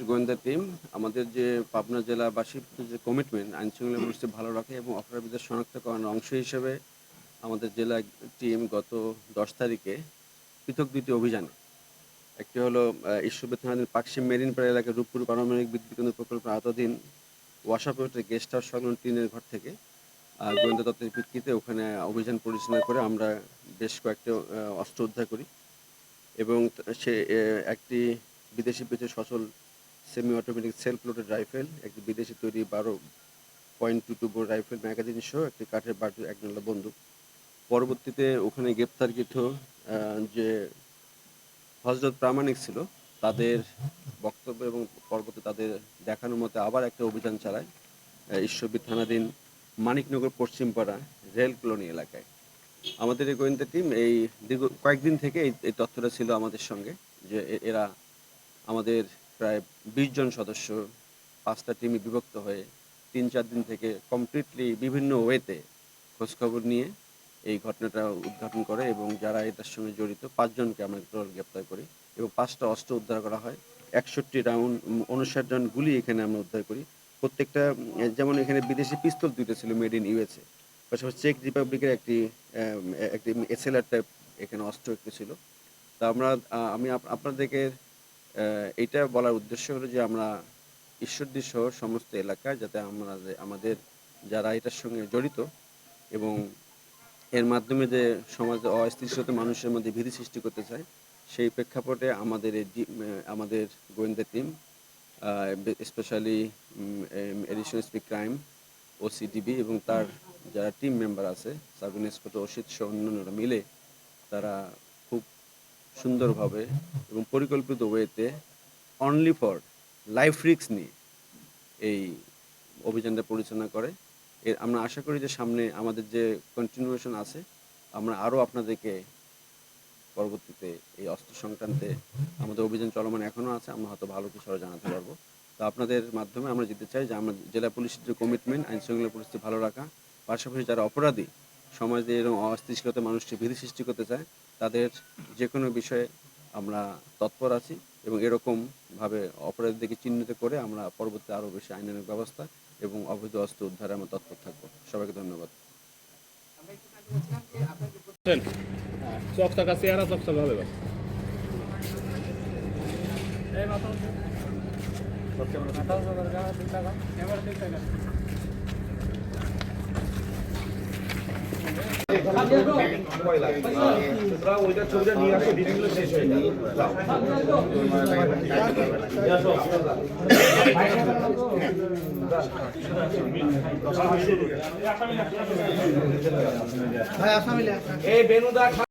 গোয়েন্দা টিম আমাদের যে পাবনা জেলাবাসীর যে কমিটমেন্ট আইন শৃঙ্খলা পরিস্থিতি ভালো রাখে এবং অপরাধীদের শনাক্ত করানোর অংশ হিসেবে আমাদের জেলা টিম গত 10 তারিখে পৃথক দুটি অভিযানে একটি হলো ঈশ্বরদী থানাধীন পাকশি মেরিনপাড়া এলাকায় রূপপুর পারমাণবিক বিদ্যুৎ কেন্দ্র প্রকল্পের আওতাধীন ওয়াসাপোর্টের গেস্ট হাউস সংলগ্ন টিনের ঘর থেকে গোয়েন্দা তত্ত্বের ভিত্তিতে ওখানে অভিযান পরিচালনা করে আমরা বেশ কয়েকটি অস্ত্র উদ্ধার করি এবং সে একটি বিদেশি পিছু সচল semi automatic self loaded rifle, একটি বিদেশি তৈরি 12.22 বোর রাইফেল ম্যাগাজিন সহ একটি কাঠের বাটু একনলা বন্দুক। পরবর্তীতে ওখানে গ্রেপ্তারকৃত যে হজরত প্রামাণিক ছিল তাদের বক্তব্য এবং পরবর্তী তাদের দেখানোর মতে আবার একটা অভিযান চালায় ঈশ্বরদী থানাধীন মানিকনগর পশ্চিমপাড়া রেল কলোনি এলাকায়। আমাদের এই গোয়েন্দা টিম এই দীর্ঘ কয়েকদিন থেকে এই তথ্যটা ছিল আমাদের সঙ্গে যে এরা আমাদের প্রায় 20 জন সদস্য 5টা টিমে বিভক্ত হয়ে 3-4 দিন থেকে কমপ্লিটলি বিভিন্ন ওয়েতে খোঁজখবর নিয়ে এই ঘটনাটা উদ্ঘাটন করে এবং যারা এটার সঙ্গে জড়িত 5 জনকে আমরা টোটাল গ্রেপ্তার করি এবং 5টা অস্ত্র উদ্ধার করা হয়। 61 রাউন্ড 59 রাউন্ড গুলি এখানে আমরা উদ্ধার করি। প্রত্যেকটা যেমন এখানে বিদেশি পিস্তল 2টা ছিল মেড ইন ইউএসএ, পাশাপাশি চেক রিপাবলিকের একটি এসএলআর টাইপ এখানে অস্ত্র একটি ছিল। তা আমি আপনাদেরকে এইটা বলার উদ্দেশ্য হলো যে আমরা ঈশ্বরদী সহ সমস্ত এলাকায় যাতে আমাদের যারা এটার সঙ্গে জড়িত এবং এর মাধ্যমে যে সমাজে অস্থিতিশীলতা মানুষের মধ্যে ভীতি সৃষ্টি করতে চায় সেই প্রেক্ষাপটে আমাদের গোয়েন্দা team specially additional SP crime OCDB এবং তার যারা টিম মেম্বার আছে সাব ইন্সপেক্টর অসিত সহ অন্যান্যরা মিলে তারা খুব সুন্দরভাবে এবং পরিকল্পিত ওয়েতে অনলি ফর লাইফ রিস্ক নিয়ে এই অভিযানটা পরিচালনা করে। আমরা আশা করি যে সামনে আমাদের যে কন্টিনিউয়েশন আছে আমরা আরও আপনাদেরকে পরবর্তীতে এই অস্ত্র সংক্রান্তে আমাদের অভিযান চলমান এখনও আছে, আমরা হয়তো ভালো কিছু আরও জানাতে পারবো। তো আপনাদের মাধ্যমে আমরা যেতে চাই যে আমরা জেলা পুলিশের যে কমিটমেন্ট আইন শৃঙ্খলা পরিস্থিতি ভালো রাখা, পাশাপাশি যারা অপরাধী সমাজে এরকম অস্থিতিশীলতা মানুষকে ভীতি সৃষ্টি করতে চায় তাদের যে কোনো বিষয়ে আমরা তৎপর আছি এবং এরকমভাবে অপরাধীদেরকে চিহ্নিত করে আমরা পরবর্তী আরও বেশি আইনানুগ ব্যবস্থা এবং অবৈধ অস্ত্র উদ্ধারে আমরা তৎপর থাকবো। সবাইকে ধন্যবাদ। চকটা কাছে আর চকটা ভালো বাস এই মাথা সবচেয়ে বড় মাথা ওভার গা দিতা গা এবার দিতা গা তোমরা ওইটা ছবিটা নিয়ে আসো ডিটেইলস শেষ হয়ে যাবে ভাই আসামি এই বেনুদা